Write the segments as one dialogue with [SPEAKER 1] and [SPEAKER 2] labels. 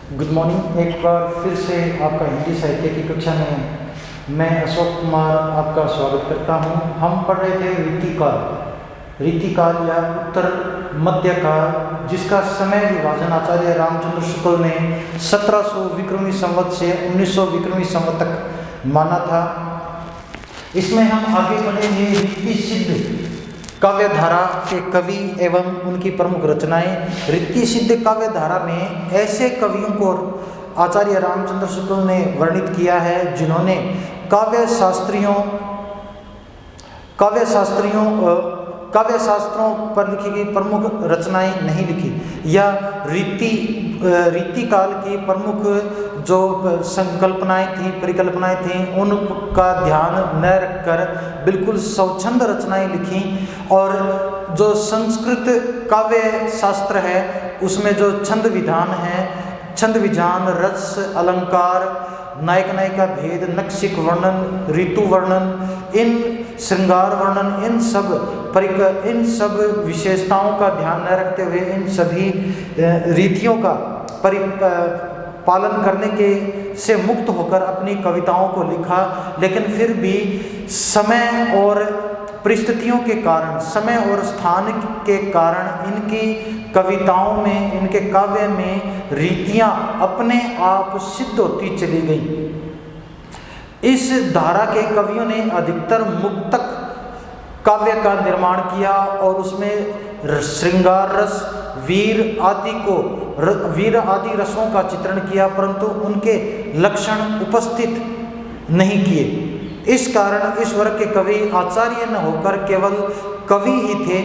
[SPEAKER 1] Good morning. एक बार फिर से आपका हिंदी साहित्य की कक्षा में मैं अशोक कुमार आपका स्वागत करता हूँ। हम पढ़ रहे थे रीतिकाल या उत्तर मध्यकाल, जिसका समय विभाजन आचार्य रामचंद्र शुक्ल ने 1700 विक्रमी संवत से 1900 विक्रमी संवत तक माना था। इसमें हम आगे पढ़ेंगे रीति सिद्ध काव्य धारा के कवि एवं उनकी प्रमुख रचनाएं। रीति सिद्ध काव्य धारा में ऐसे कवियों को आचार्य रामचंद्र शुक्ल ने वर्णित किया है जिन्होंने काव्य शास्त्रों पर लिखी गई प्रमुख रचनाएं नहीं लिखी या रीति काल की प्रमुख जो संकल्पनाएं थी, परिकल्पनाएं थी, उनका ध्यान न रखकर बिल्कुल स्वच्छंद रचनाएं लिखी। और जो संस्कृत काव्य शास्त्र है उसमें जो छंद विधान है, छंद विधान, रस, अलंकार, नायक नायिका भेद, नक्षिक वर्णन, ऋतु वर्णन, इन श्रृंगार वर्णन, इन सब विशेषताओं का ध्यान न रखते हुए इन सभी रीतियों का पालन करने के से मुक्त होकर अपनी कविताओं को लिखा। लेकिन फिर भी समय और परिस्थितियों के कारण, समय और स्थान के कारण इनकी कविताओं में, इनके काव्य में रीतियां अपने आप सिद्ध होती चली गई। इस धारा के कवियों ने अधिकतर मुक्तक काव्य का निर्माण किया और उसमें श्रृंगार रस, वीर आदि रसों का चित्रण किया, परंतु उनके लक्षण उपस्थित नहीं किए। इस कारण इस वर्ग के कवि आचार्य न होकर केवल कवि ही थे।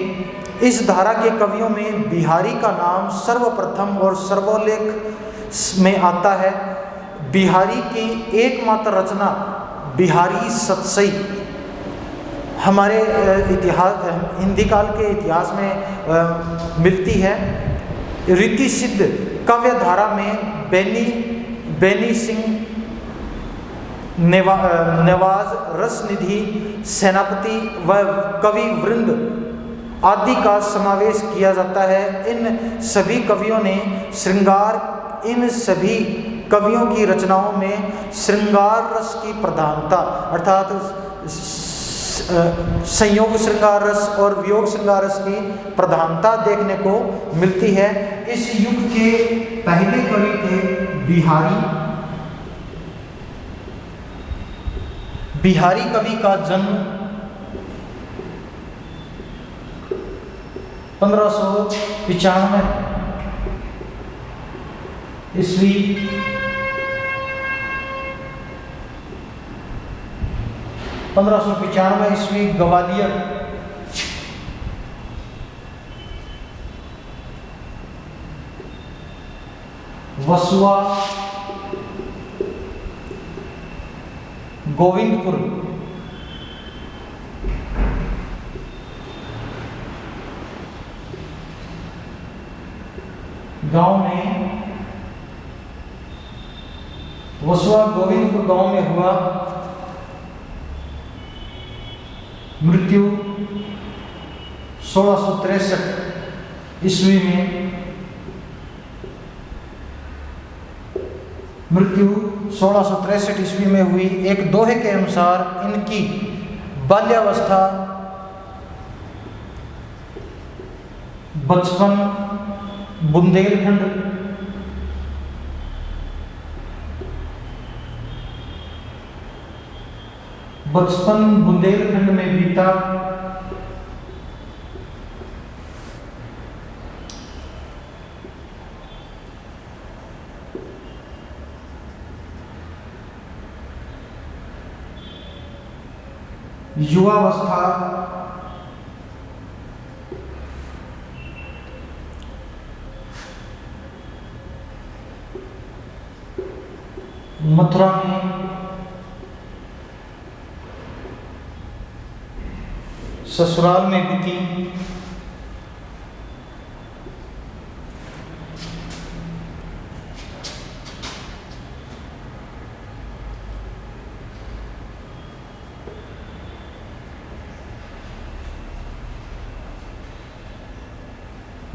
[SPEAKER 1] इस धारा के कवियों में बिहारी का नाम सर्वप्रथम और सर्वोल्लेख में आता है। बिहारी की एकमात्र रचना बिहारी सतसई हमारे इतिहास, हिंदी काल के इतिहास में मिलती है। रीति सिद्ध काव्य धारा में बेनी सिंह, नेवाज, रसनिधि, सेनापति व कवि वृंद आदि का समावेश किया जाता है। इन सभी कवियों की रचनाओं में श्रृंगार रस की प्रधानता, अर्थात संयोग श्रृंगार रस और वियोग श्रृंगार रस की प्रधानता देखने को मिलती है। इस युग के पहले कवि थे बिहारी कवि का जन्म 1595 ईस्वी ग्वालियर वसुआ गोविंदपुर गांव में, वसुआ गोविंदपुर गांव में हुआ। मृत्यु 1663 ईस्वी में। मृत्यु 1663 ईस्वी में हुई। एक दोहे के अनुसार इनकी बाल्यावस्था बचपन बुंदेलखंड में बीता। युवावस्था मथुरा में, ससुराल में बीती।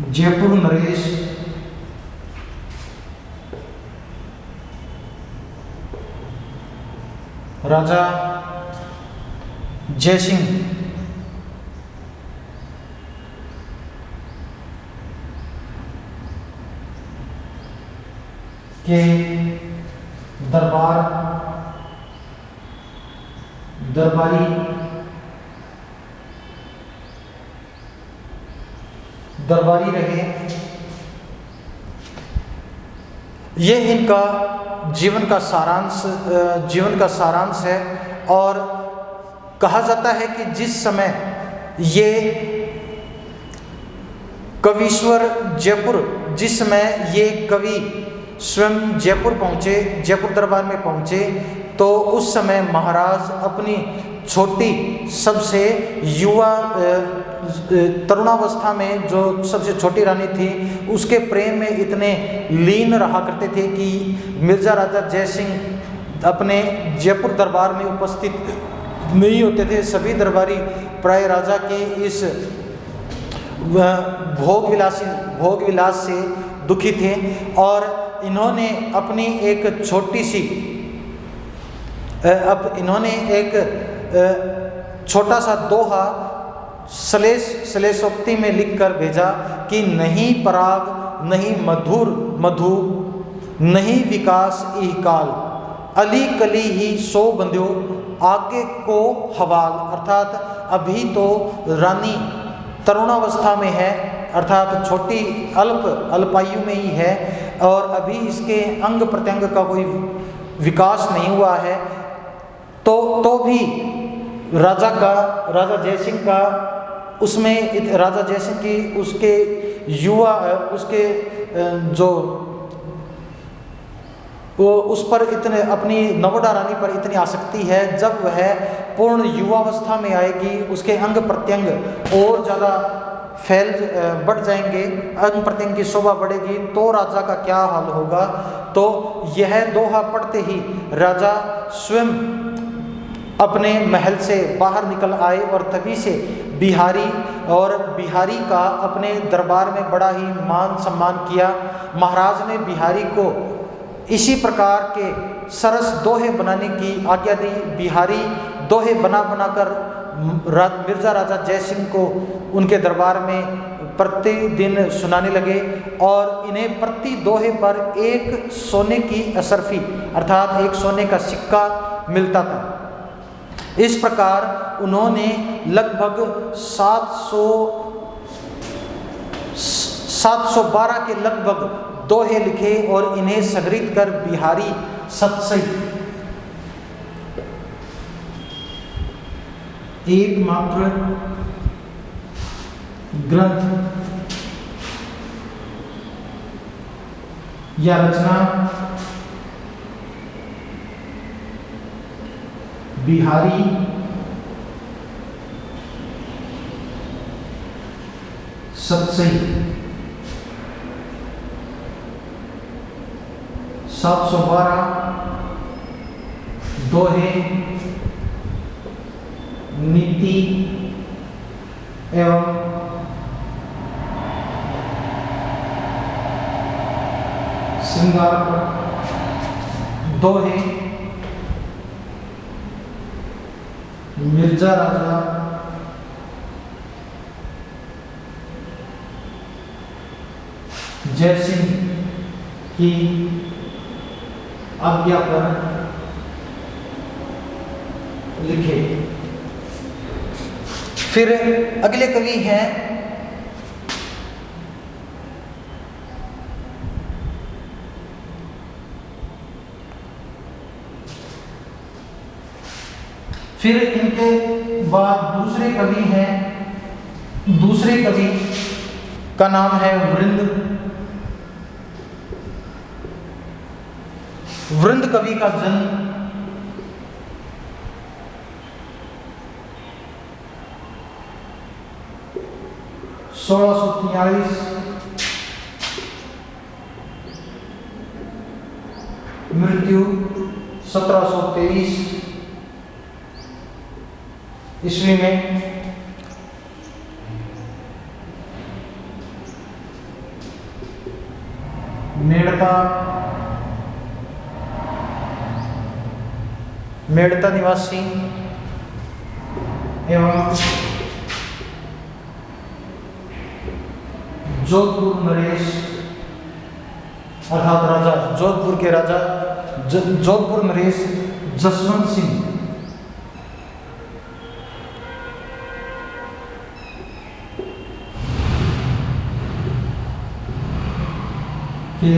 [SPEAKER 1] जयपुर नरेश राजा जयसिंह के दरबारी रहे। ये इनका जीवन का सारांश है। और कहा जाता है कि जिस समय ये कवीश्वर जिस समय ये कवि स्वयं जयपुर दरबार में पहुँचे, तो उस समय महाराज अपनी छोटी सबसे युवा तरुणावस्था में जो सबसे छोटी रानी थी, उसके प्रेम में इतने लीन रहा करते थे कि मिर्जा राजा जयसिंह अपने जयपुर दरबार में उपस्थित नहीं होते थे। सभी दरबारी प्राय राजा के इस भोग विलास से दुखी थे। और इन्होंने अपनी एक छोटा सा दोहा श्लेषोक्ति में लिखकर भेजा कि नहीं पराग नहीं मधु नहीं विकास इह काल, अली कली ही सो बंध्यो आगे को हवाल। अर्थात अभी तो रानी तरुणावस्था में है, अर्थात छोटी अल्पायु में ही है, और अभी इसके अंग प्रत्यंग का कोई विकास नहीं हुआ है। तो भी राजा जयसिंह का उसमें राजा जयसिंह की उसके जो वो उस पर इतने अपनी नवोडा रानी पर इतनी आसक्ति है। जब वह पूर्ण युवावस्था में आएगी, उसके अंग प्रत्यंग और ज़्यादा बढ़ जाएंगे, अंग प्रत्यंग की शोभा बढ़ेगी, तो राजा का क्या हाल होगा। तो यह दोहा पढ़ते ही राजा स्वयं अपने महल से बाहर निकल आए और तभी से बिहारी का अपने दरबार में बड़ा ही मान सम्मान किया। महाराज ने बिहारी को इसी प्रकार के सरस दोहे बनाने की आज्ञा दी। बिहारी दोहे बनाकर मिर्जा राजा जयसिंह को उनके दरबार में प्रतिदिन सुनाने लगे, और इन्हें प्रति दोहे पर एक सोने की असरफी अर्थात एक सोने का सिक्का मिलता था। इस प्रकार उन्होंने लगभग 712 के लगभग दोहे लिखे और इन्हें संग्रहित कर बिहारी सतसई एकमात्र ग्रंथ या रचना बिहारी सतसई 712 दोहे नीति एवं श्रृंगार दोहे मिर्जा राजा जयसिंह की आज्ञा पर लिखे। फिर अगले कवि हैं फिर इनके बाद दूसरे कवि का नाम है वृंद कवि का जन्म 1643 मृत्यु 1723 ईस्वी में। मेड़ता मेड़ता निवासी एवं जोधपुर नरेश अर्थात राजा जोधपुर के राजा जोधपुर नरेश जसवंत सिंह के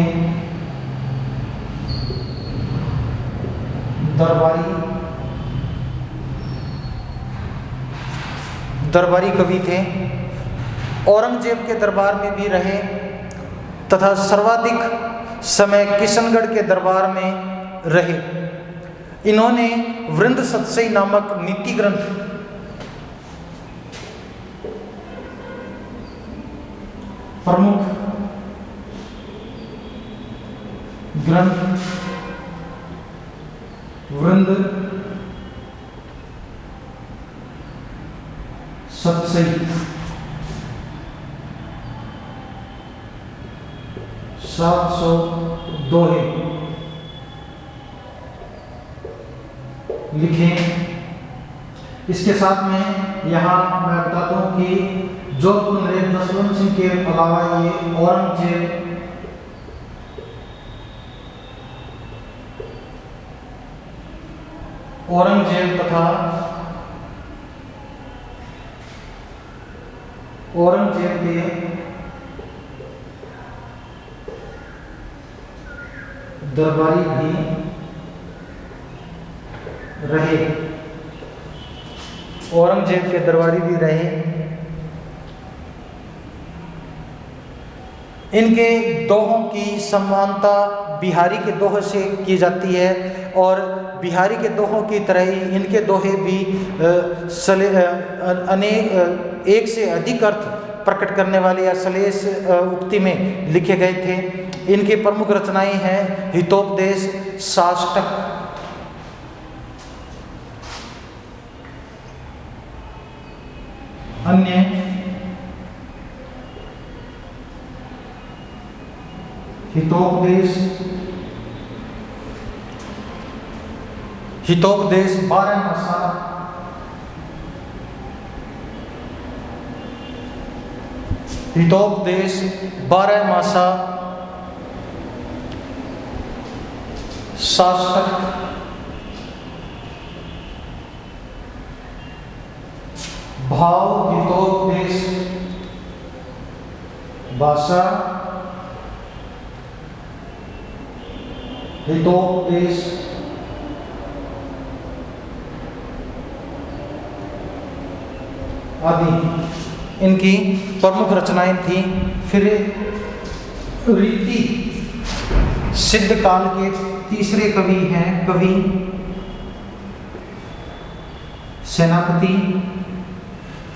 [SPEAKER 1] दरबारी कवि थे। औरंगजेब के दरबार में भी रहे तथा सर्वाधिक समय किशनगढ़ के दरबार में रहे। इन्होंने वृंद सतसई नामक नीति ग्रंथ प्रमुख ग्रंथ वृंद सतसई 700 दोहे लिखे। इसके साथ में यहाँ मैं बताता हूँ कि जोधपुर नरेश जसवंत सिंह के अलावा ये औरंगजेब तथा औरंगजेब के दरबारी भी रहे। औरंगजेब के दरबारी भी रहे। इनके दोहों की समानता बिहारी के दोहे से की जाती है और बिहारी के दोहों की तरह ही इनके दोहे भी अनेक एक से अधिक अर्थ प्रकट करने वाले या सलेस उक्ति में लिखे गए थे। इनकी प्रमुख रचनाएं हैं हितोपदेश, साष्टक, अन्य हितोपदेश 12 मासा, हितोपदेश 12 मासा, साष्टक, भाव हितोपदेश, भाषा हितोपदेश, आदि इनकी प्रमुख रचनाएं थी। फिर रीति सिद्ध काल के तीसरे कवि हैं कवि सेनापति।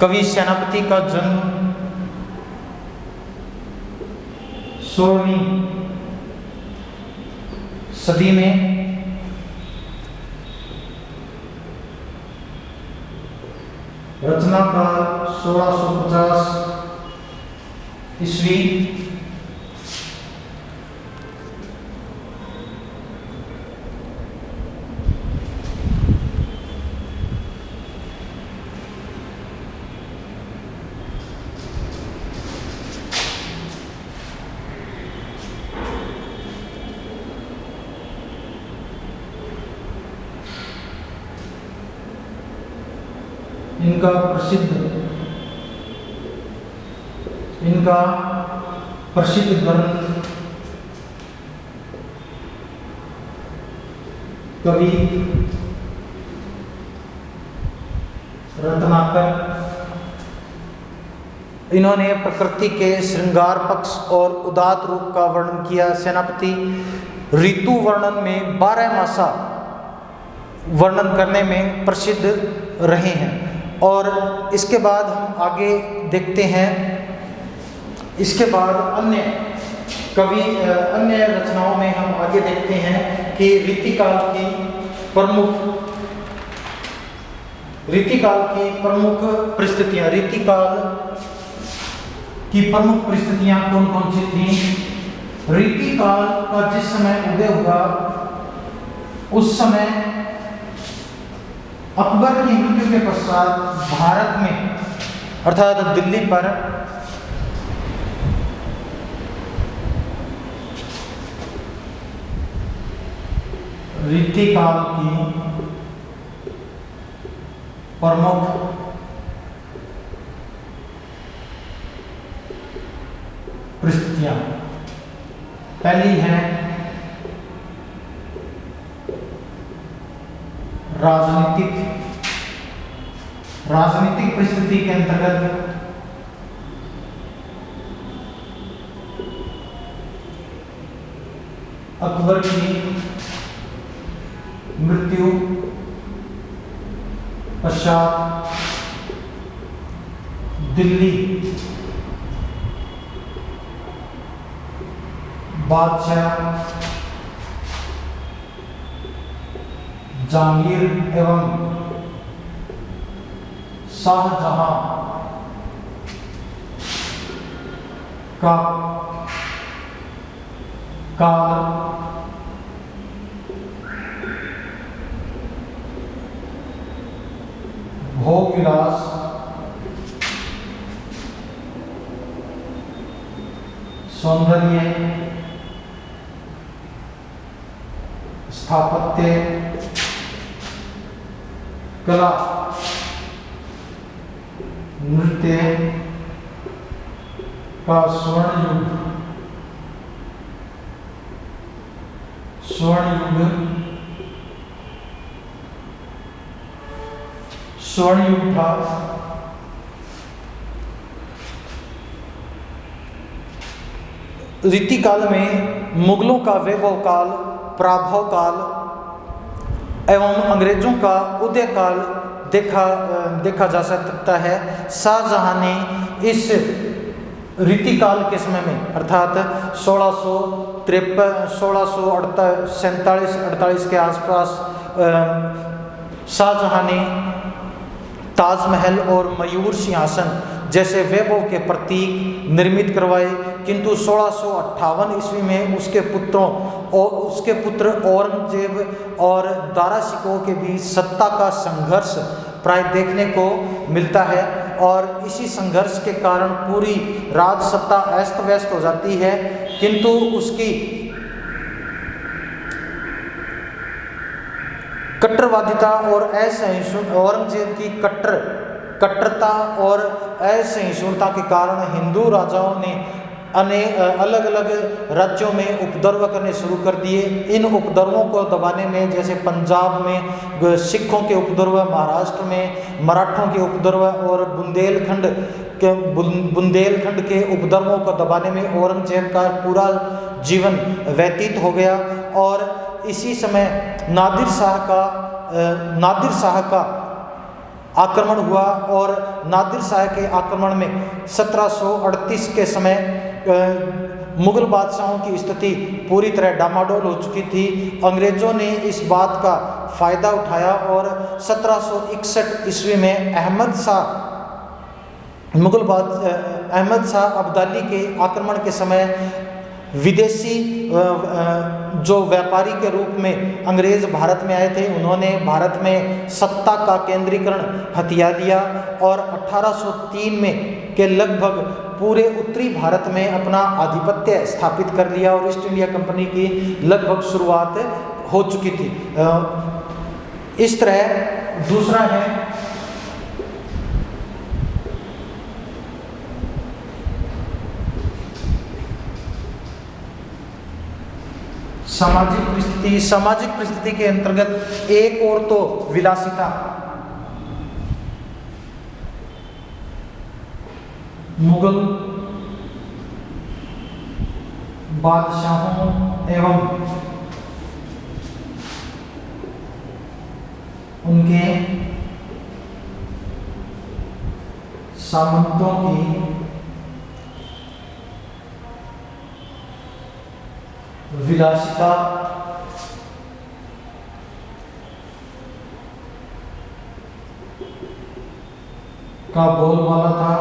[SPEAKER 1] कवि सेनापति का जन्म 16वीं सदी में रचना काल 1650 ईस्वी। इनका प्रसिद्ध ग्रंथ कवि रत्नाकर। इन्होंने प्रकृति के श्रृंगार पक्ष और उदात रूप का वर्णन किया। सेनापति ऋतु वर्णन में 12 मासा वर्णन करने में प्रसिद्ध रहे हैं। और इसके बाद हम आगे देखते हैं। इसके बाद अन्य रचनाओं में हम आगे देखते हैं कि रीतिकाल की प्रमुख परिस्थितियां, रीतिकाल की प्रमुख परिस्थितियां कौन कौन सी थी। रीतिकाल का जिस समय उदय हुआ उस समय अकबर की मृत्यु के पश्चात भारत में अर्थात दिल्ली पर रीतिकाल की प्रमुख परिस्थितियां, पहली है राजनीतिक परिस्थिति के अंतर्गत अकबर की मृत्यु पश्चात दिल्ली बादशाह जहांगीर एवं शाहजहां का काल भोग विलास, सौंदर्य, स्थापत्य, कला, नृत्य का स्वर्ण युग था। रीतिकाल में मुगलों का वैभव काल, प्राभव काल एवं अंग्रेजों का उदय काल देखा जा सकता है। शाहजहां ने इस रीतिकाल के समय में अर्थात 1647-48 के आसपास शाहजहां ने ताजमहल और मयूर सिंहासन जैसे वैभव के प्रतीक निर्मित करवाए, किंतु 1658 ईस्वी में उसके पुत्र औरंगजेब और दारा शिकोह के बीच सत्ता का संघर्ष प्राय देखने को मिलता है और इसी संघर्ष के कारण पूरी राज सत्ता अस्त व्यस्त हो जाती है। किंतु उसकी कट्टरवादिता और असहिष्णुता, औरंगजेब की कट्टरता और असहिष्णुता के कारण हिंदू राजाओं ने अलग अलग राज्यों में उपद्रव करने शुरू कर दिए। इन उपद्रवों को दबाने में जैसे पंजाब में सिखों के उपद्रव, महाराष्ट्र में मराठों के उपद्रव और बुंदेलखंड के उपद्रवों को दबाने में औरंगजेब का पूरा जीवन व्यतीत हो गया। और इसी समय नादिर शाह का आक्रमण हुआ और नादिर शाह के आक्रमण में 1738 के समय मुगल बादशाहों की स्थिति पूरी तरह डामाडोल हो चुकी थी। अंग्रेजों ने इस बात का फायदा उठाया और 1761 ईस्वी में अहमद शाह अब्दाली के आक्रमण के समय विदेशी जो व्यापारी के रूप में अंग्रेज भारत में आए थे, उन्होंने भारत में सत्ता का केंद्रीकरण हथिया लिया और 1803 में के लगभग पूरे उत्तरी भारत में अपना आधिपत्य स्थापित कर लिया और ईस्ट इंडिया कंपनी की लगभग शुरुआत हो चुकी थी। इस तरह दूसरा है सामाजिक परिस्थिति के अंतर्गत एक और तो विलासिता, मुगल बादशाहों एवं उनके सामंतों की विलासिता, का बोलबाला था।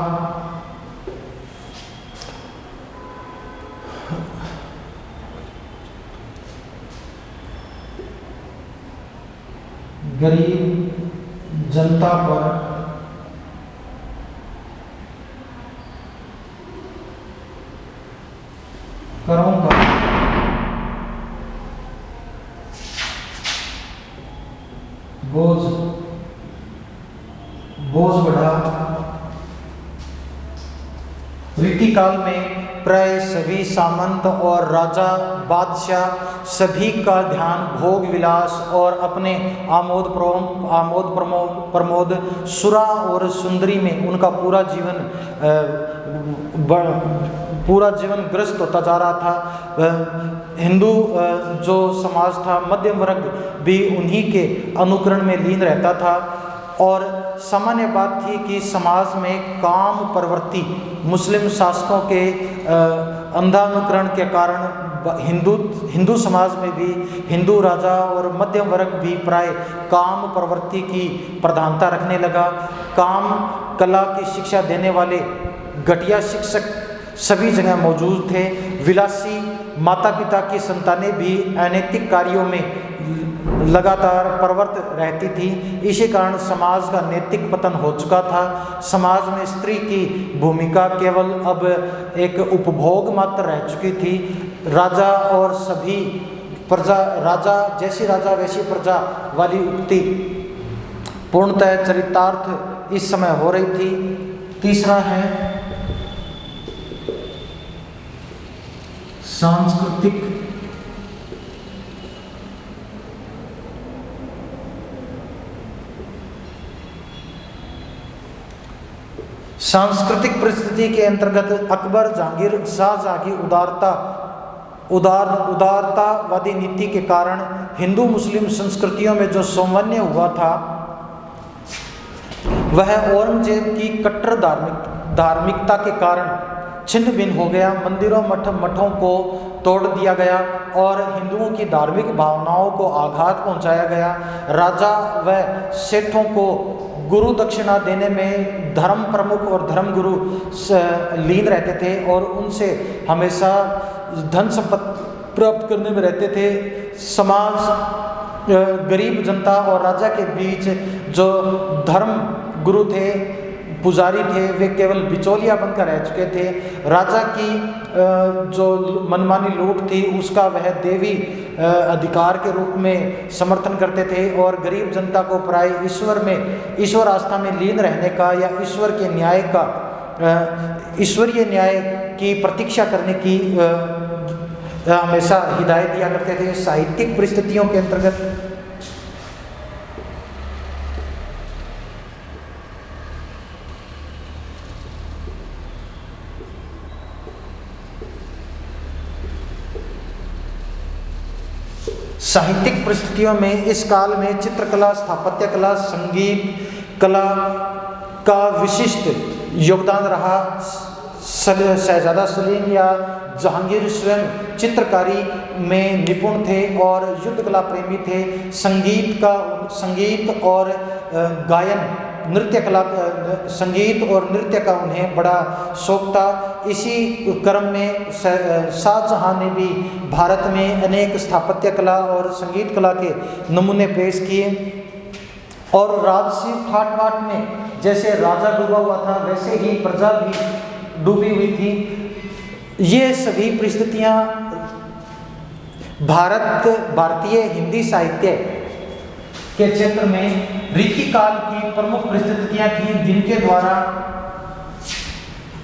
[SPEAKER 1] गरीब जनता पर करों का बोझ बढ़ा। रीतिकाल में प्राय सभी सामंत और राजा बादशाह सभी का ध्यान भोग विलास और अपने आमोद प्रमोद सुरा और सुंदरी में उनका पूरा जीवन ग्रस्त होता जा रहा था। हिंदू जो समाज था, मध्यम वर्ग भी उन्हीं के अनुकरण में लीन रहता था और सामान्य बात थी कि समाज में काम प्रवृत्ति मुस्लिम शासकों के अंधानुकरण के कारण हिंदू समाज में भी हिंदू राजा और मध्यम वर्ग भी प्राय काम प्रवृत्ति की प्रधानता रखने लगा। काम कला की शिक्षा देने वाले घटिया शिक्षक सभी जगह मौजूद थे। विलासी माता पिता की संतानें भी अनैतिक कार्यों में लगातार प्रवृत्त रहती थी। इसी कारण समाज का नैतिक पतन हो चुका था। समाज में स्त्री की भूमिका केवल अब एक उपभोग मात्र रह चुकी थी। राजा और सभी प्रजा, राजा जैसी राजा वैसी प्रजा वाली उक्ति पूर्णतः चरितार्थ इस समय हो रही थी। तीसरा है सांस्कृतिक परिस्थिति के अंतर्गत अकबर जहांगीर शाहजहां की उदारतावादी नीति के कारण हिंदू मुस्लिम संस्कृतियों में जो सौमन्य हुआ था वह औरंगजेब की कट्टर धार्मिकता के कारण छिन्न भिन्न हो गया। मंदिरों मठों को तोड़ दिया गया और हिंदुओं की धार्मिक भावनाओं को आघात पहुंचाया गया। राजा व सेठों को गुरु दक्षिणा देने में धर्म प्रमुख और धर्म गुरु लीन रहते थे और उनसे हमेशा धन संपत्ति प्राप्त करने में रहते थे। समाज गरीब जनता और राजा के बीच जो धर्म गुरु थे, पुजारी थे, वे केवल बिचौलिया बनकर रह चुके थे। राजा की जो मनमानी लूट थी उसका वह देवी अधिकार के रूप में समर्थन करते थे और गरीब जनता को प्राय ईश्वर आस्था में लीन रहने का या ईश्वरीय न्याय की प्रतीक्षा करने की हमेशा हिदायत दिया करते थे। साहित्यिक परिस्थितियों के अंतर्गत साहित्यिक परिस्थितियों में इस काल में चित्रकला, स्थापत्य कला, संगीत कला का विशिष्ट योगदान रहा। शहजादा सलीम या जहांगीर स्वयं चित्रकारी में निपुण थे और युद्ध कला प्रेमी थे। संगीत और गायन संगीत और नृत्य का उन्हें बड़ा शौक था। इसी क्रम में शाहजहां ने भी भारत में अनेक स्थापत्य कला और संगीत कला के नमूने पेश किए और राजसी ठाट बाट में जैसे राजा डूबा हुआ था वैसे ही प्रजा भी डूबी हुई थी। ये सभी परिस्थितियां भारतीय हिंदी साहित्य के क्षेत्र में रीतिकाल की प्रमुख परिस्थितियां थीं जिनके द्वारा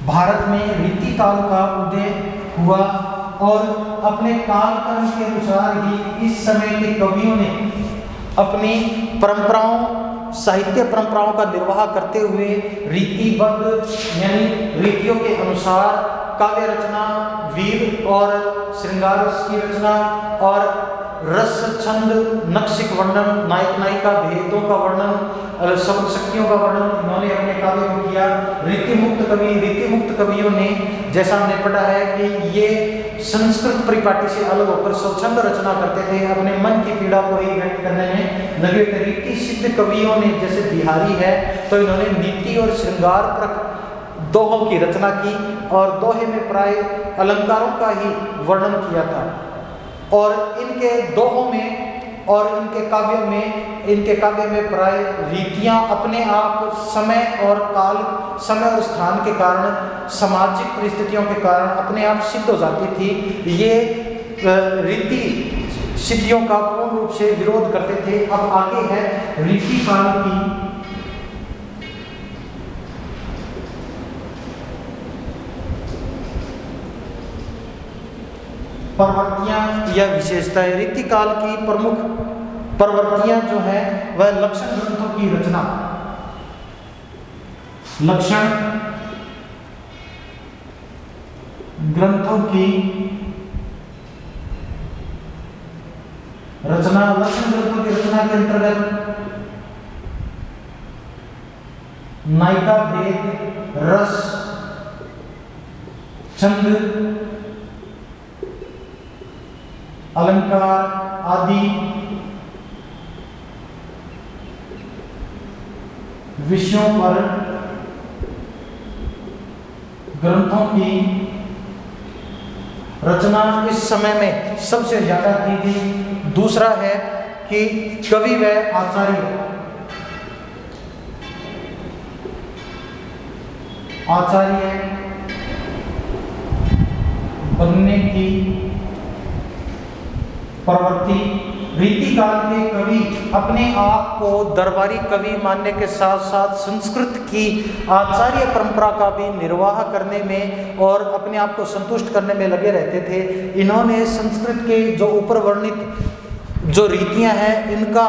[SPEAKER 1] भारत में रीतिकाल का उदय हुआ और अपने कालक्रम के अनुसार ही इस समय के कवियों ने अपनी साहित्य परंपराओं का निर्वाह करते हुए रीतिबद्ध यानी रीतियों के अनुसार काव्य रचना, वीर और श्रृंगार रस की रचना और रस छंद, नक्शिक वर्णन, नायक नायिका भेदों का वर्णन, शब्द शक्तियों का वर्णन इन्होंने अपने काव्य में किया। रीतिमुक्त कवियों ने जैसा हमने पढ़ा है कि ये संस्कृत परिपाटी से अलग होकर स्वच्छंद रचना करते थे, अपने मन की पीड़ा को ही व्यक्त करने में लगे थे। रीति सिद्ध कवियों ने जैसे बिहारी है तो इन्होंने नीति और श्रृंगार पर दोहों की रचना की और दोहे में प्राय अलंकारों का ही वर्णन किया था और इनके दोहों में और इनके काव्य में प्राय रीतियाँ अपने आप समय और स्थान के कारण, सामाजिक परिस्थितियों के कारण अपने आप सिद्ध हो जाती थी। ये रीति सिद्धियों का पूर्ण रूप से विरोध करते थे। अब आगे है रीति काल की प्रवृत्तियां या विशेषताएं। रीति काल की प्रमुख प्रवृत्तियां जो है वह लक्षण ग्रंथों की रचना, लक्षण ग्रंथों की रचना। लक्षण ग्रंथों की रचना के अंतर्गत नायिका भेद, रस, छंद, अलंकार आदि विषयों पर ग्रंथों की रचना इस समय में सबसे ज्यादा की गई। दूसरा है कि कवि व आचार्य बनने की प्रवृत्ति। रीतिकाल के कवि अपने आप को दरबारी कवि मानने के साथ साथ संस्कृत की आचार्य परंपरा का भी निर्वाह करने में और अपने आप को संतुष्ट करने में लगे रहते थे। इन्होंने संस्कृत के जो ऊपर वर्णित जो रीतियां हैं इनका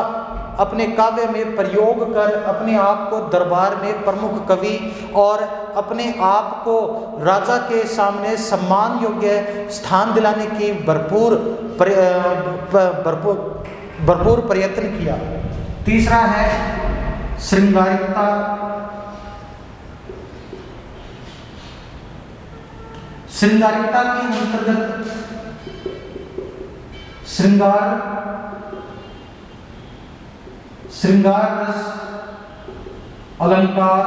[SPEAKER 1] अपने काव्य में प्रयोग कर अपने आप को दरबार में प्रमुख कवि और अपने आप को राजा के सामने सम्मान योग्य स्थान दिलाने की भरपूर प्रयत्न किया। तीसरा है श्रृंगारिकता। श्रृंगारिकता के अंतर्गत श्रृंगार रस, अलंकार,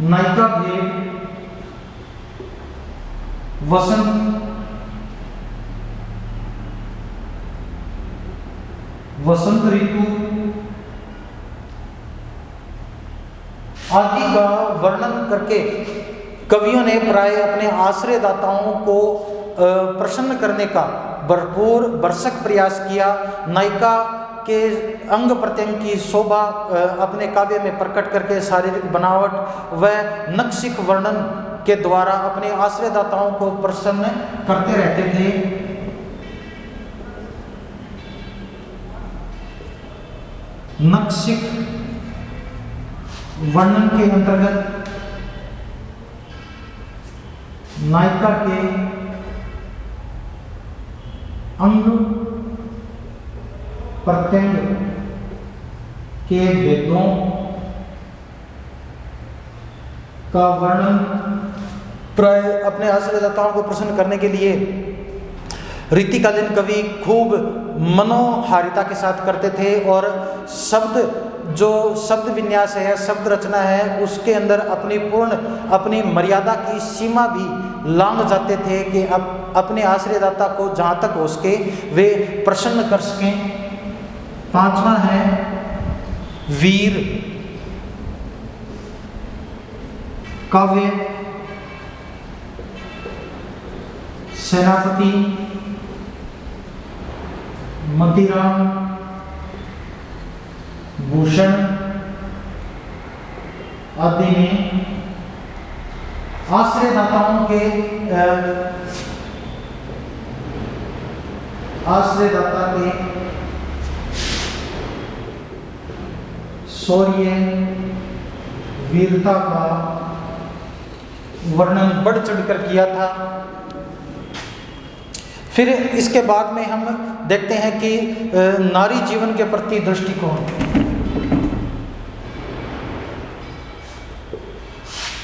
[SPEAKER 1] नायिका भेद, वसंत ऋतु आदि का वर्णन करके कवियों ने प्राय अपने आश्रयदाताओं को प्रसन्न करने का भरपूर भरसक प्रयास किया। नायिका के अंग प्रत्यंग की शोभा अपने काव्य में प्रकट करके शारीरिक बनावट व नक्शिक वर्णन के द्वारा अपने आश्रयदाताओं को प्रसन्न करते रहते थे। नक्शिक वर्णन के अंतर्गत नायिका के अंग प्रत्यंग के भेदों का वर्णन प्राय अपने आश्रयदाताओं को प्रसन्न करने के लिए रीतिकालीन कवि खूब मनोहारिता के साथ करते थे और शब्द विन्यास है, शब्द रचना है, उसके अंदर अपनी मर्यादा की सीमा भी लांघ जाते थे कि अपने आश्रयदाता को जहाँ तक हो सके वे प्रसन्न कर सकें। पांचवा है वीर काव्य, सेनापति, मतीराम, भूषण आदि में आश्रयदाता के शौर्य वीरता का वर्णन बढ़ चढ़कर किया था। फिर इसके बाद में हम देखते हैं कि नारी जीवन के प्रति दृष्टिकोण।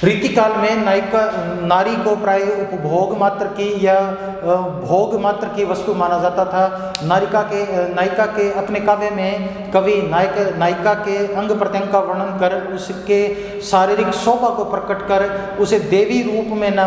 [SPEAKER 1] रीतिकाल में नारी को प्राय उपभोग मात्र की या भोग मात्र की वस्तु माना जाता था। नायिका के अपने काव्य में कवि नायिका के अंग प्रत्यंग का वर्णन कर उसके शारीरिक शोभा को प्रकट कर उसे देवी रूप में न